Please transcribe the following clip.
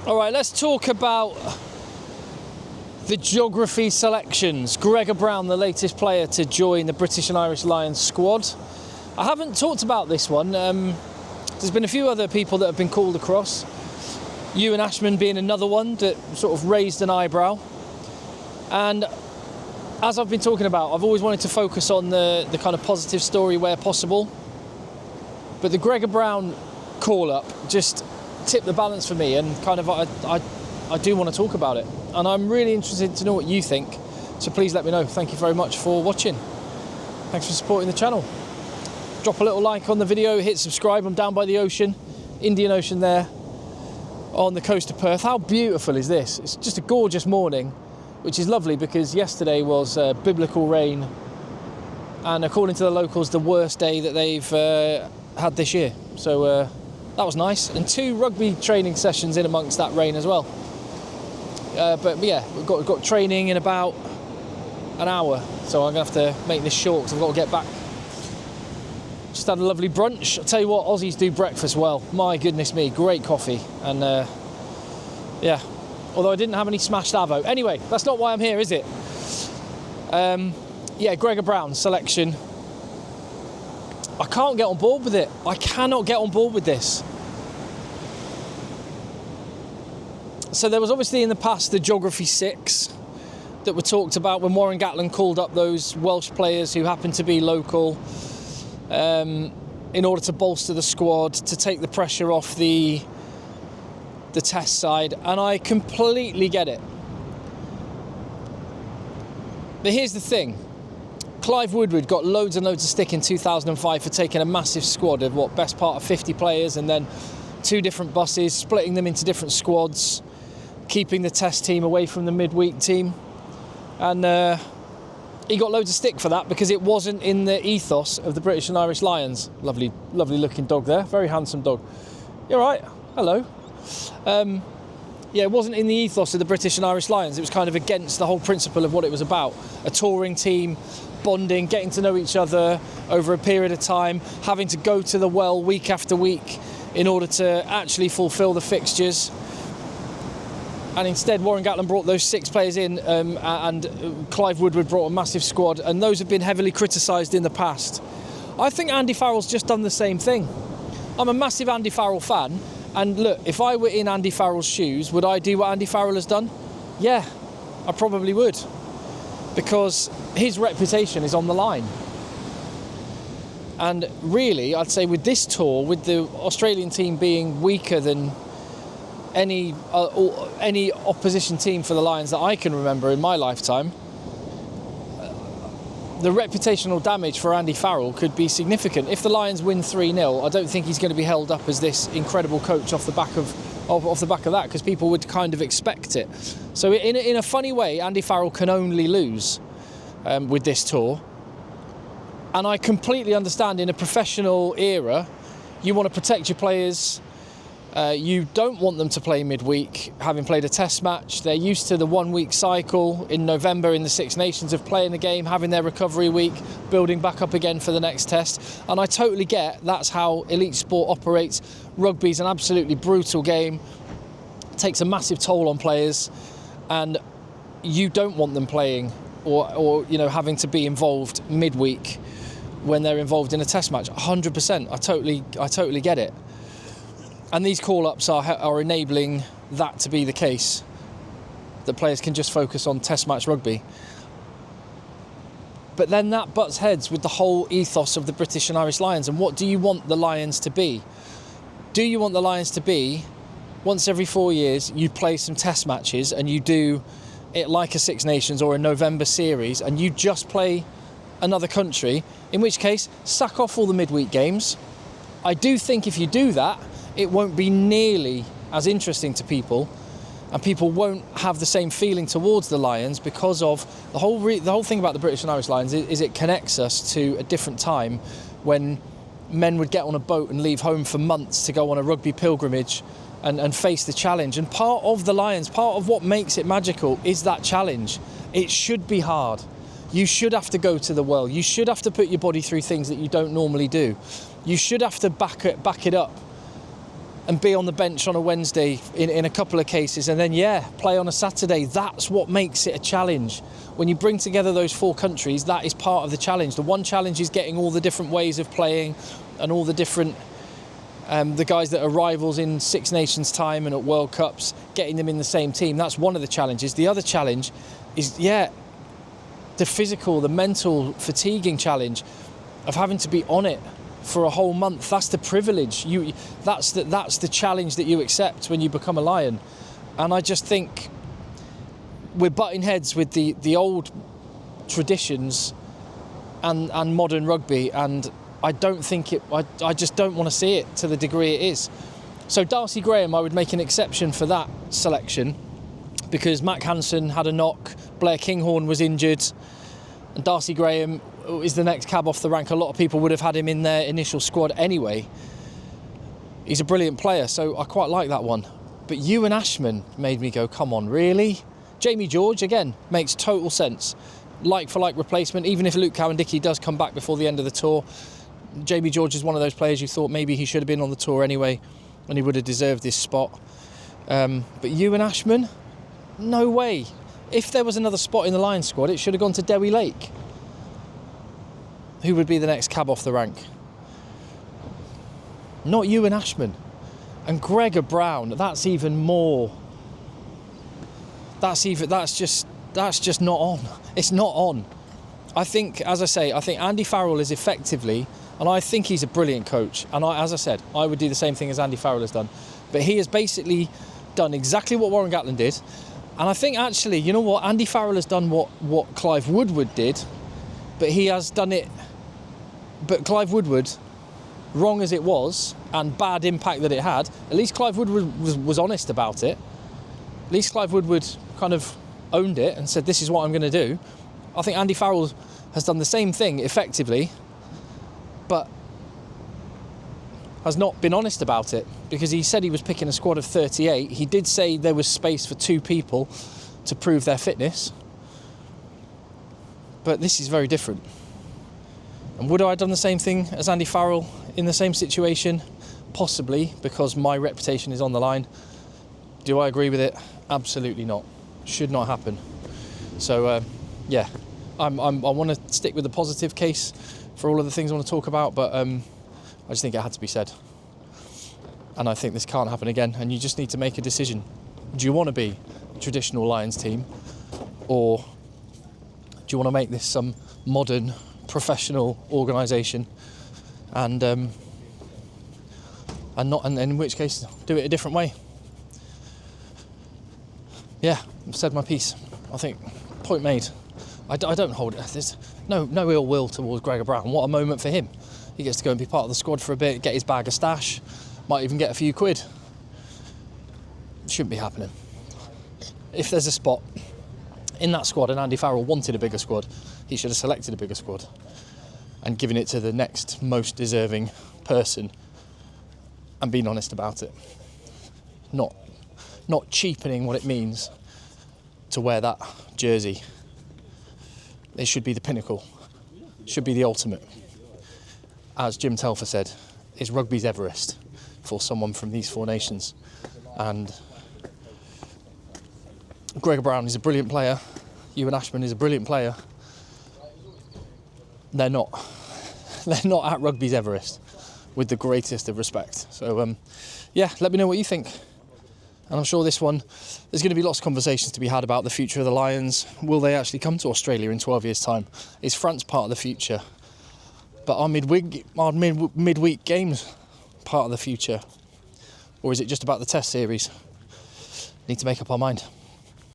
All right, let's talk about the geography selections. Gregor Brown, the latest player to join the British and Irish Lions squad. I haven't talked about this one. There's been a few other people that have been called across. You and Ashman being another one that sort of raised an eyebrow. And as I've been talking about, I've always wanted to focus on the kind of positive story where possible. But the Gregor Brown call-up just tipped the balance for me, and kind of I do want to talk about it. And I'm really interested to know what you think. So please let me know. Thank you very much for watching. Thanks for supporting the channel. Drop a little like on the video, hit subscribe. I'm down by the ocean, Indian Ocean there, on the coast of Perth. How beautiful is this? It's just a gorgeous morning, which is lovely because yesterday was biblical rain, and according to the locals, the worst day that they've had this year. So that was nice, and 2 rugby training sessions in amongst that rain as well. But yeah, we've got training in about an hour, so I'm gonna have to make this short because I've got to get back. Just had a lovely brunch. I'll tell you what, Aussies do breakfast well. My goodness me, great coffee. And yeah, although I didn't have any smashed avo. Anyway, that's not why I'm here, is it? Yeah, Gregor Brown selection. I can't get on board with it. I cannot get on board with this. So there was obviously in the past the Geography 6 that were talked about when Warren Gatland called up those Welsh players who happened to be local, in order to bolster the squad, to take the pressure off the test side, and I completely get it. But here's the thing. Clive Woodward got loads and loads of stick in 2005 for taking a massive squad of, what, best part of 50 players, and then 2 different buses, splitting them into different squads, keeping the test team away from the midweek team. And he got loads of stick for that because it wasn't in the ethos of the British and Irish Lions. Lovely, lovely looking dog there. Very handsome dog. You all right? Hello. Yeah, it wasn't in the ethos of the British and Irish Lions. It was kind of against the whole principle of what it was about. A touring team, bonding, getting to know each other over a period of time, having to go to the well week after week in order to actually fulfil the fixtures. And instead, Warren Gatland brought those 6 players in, and Clive Woodward brought a massive squad, and those have been heavily criticised in the past. I think Andy Farrell's just done the same thing. I'm a massive Andy Farrell fan, and look, if I were in Andy Farrell's shoes, would I do what Andy Farrell has done? Yeah, I probably would, because his reputation is on the line. And really, I'd say with this tour, with the Australian team being weaker than any opposition team for the Lions that I can remember in my lifetime, the reputational damage for Andy Farrell could be significant. If the Lions win 3-0, I don't think he's going to be held up as this incredible coach off the back of that, because people would kind of expect it. So in a funny way, Andy Farrell can only lose with this tour. And I completely understand, in a professional era, you want to protect your players. You don't want them to play midweek, having played a test match. They're used to the 1-week cycle in November in the Six Nations of playing the game, having their recovery week, building back up again for the next test. And I totally get that's how elite sport operates. Rugby's an absolutely brutal game. It takes a massive toll on players, and you don't want them playing or you know, having to be involved midweek when they're involved in a test match. 100%. I totally get it. And these call-ups are enabling that to be the case, that players can just focus on test match rugby. But then that butts heads with the whole ethos of the British and Irish Lions. And what do you want the Lions to be? Do you want the Lions to be, once every 4 years, you play some test matches and you do it like a Six Nations or a November series, and you just play another country, in which case, sack off all the midweek games. I do think if you do that, it won't be nearly as interesting to people, and people won't have the same feeling towards the Lions, because of the whole thing about the British and Irish Lions is it connects us to a different time when men would get on a boat and leave home for months to go on a rugby pilgrimage and face the challenge. And part of the Lions, part of what makes it magical is that challenge. It should be hard. You should have to go to the well. You should have to put your body through things that you don't normally do. You should have to back it up and be on the bench on a Wednesday in a couple of cases, and then play on a Saturday. That's what makes it a challenge. When you bring together those 4 countries, that is part of the challenge. The one challenge is getting all the different ways of playing and all the different the guys that are rivals in Six Nations time and at World Cups, getting them in the same team. That's one of the challenges. The other challenge is the physical, the mental fatiguing challenge of having to be on it for a whole month. That's the privilege. That's the challenge that you accept when you become a Lion. And I just think we're butting heads with the old traditions and modern rugby, and I don't think I just don't want to see it to the degree it is. So Darcy Graham, I would make an exception for that selection, because Mac Hansen had a knock, Blair Kinghorn was injured, and Darcy Graham is the next cab off the rank. A lot of people would have had him in their initial squad anyway. He's a brilliant player, so I quite like that one. But Ewan Ashman made me go, come on, really? Jamie George, again, makes total sense. Like for like replacement, even if Luke Cowan-Dickie does come back before the end of the tour. Jamie George is one of those players you thought maybe he should have been on the tour anyway, and he would have deserved this spot. But Ewan Ashman, no way. If there was another spot in the Lions squad, it should have gone to Dewi Lake. Who would be the next cab off the rank? Not Ewan Ashman. And Gregor Brown, that's even more. That's just not on. It's not on. I think, as I say, Andy Farrell is effectively, and I think he's a brilliant coach, and as I said, I would do the same thing as Andy Farrell has done. But he has basically done exactly what Warren Gatland did. And I think actually, you know what, Andy Farrell has done what Clive Woodward did, but he has done it. But Clive Woodward, wrong as it was, and bad impact that it had, at least Clive Woodward was honest about it. At least Clive Woodward kind of owned it and said, this is what I'm going to do. I think Andy Farrell has done the same thing effectively, but has not been honest about it, because he said he was picking a squad of 38. He did say there was space for 2 people to prove their fitness. But this is very different. And would I have done the same thing as Andy Farrell in the same situation? Possibly, because my reputation is on the line. Do I agree with it? Absolutely not. Should not happen. So, I want to stick with the positive case for all of the things I want to talk about, but I just think it had to be said. And I think this can't happen again, and you just need to make a decision. Do you want to be a traditional Lions team, or do you want to make this some modern, professional organisation, and in which case do it a different way? Yeah, I've said my piece. I think point made. I don't hold it. There's no ill will towards Gregor Brown. What a moment for him. He gets to go and be part of the squad for a bit, get his bag of stash, might even get a few quid. Shouldn't be happening. If there's a spot in that squad and Andy Farrell wanted a bigger squad, he should have selected a bigger squad and given it to the next most deserving person and been honest about it. Not cheapening what it means to wear that jersey. It should be the pinnacle, should be the ultimate. As Jim Telfer said, it's rugby's Everest for someone from these 4 nations. And Gregor Brown is a brilliant player. Ewan Ashman is a brilliant player. They're not at rugby's Everest, with the greatest of respect. So, let me know what you think. And I'm sure this one, there's going to be lots of conversations to be had about the future of the Lions. Will they actually come to Australia in 12 years' time? Is France part of the future? But are midweek games part of the future? Or is it just about the test series? Need to make up our mind.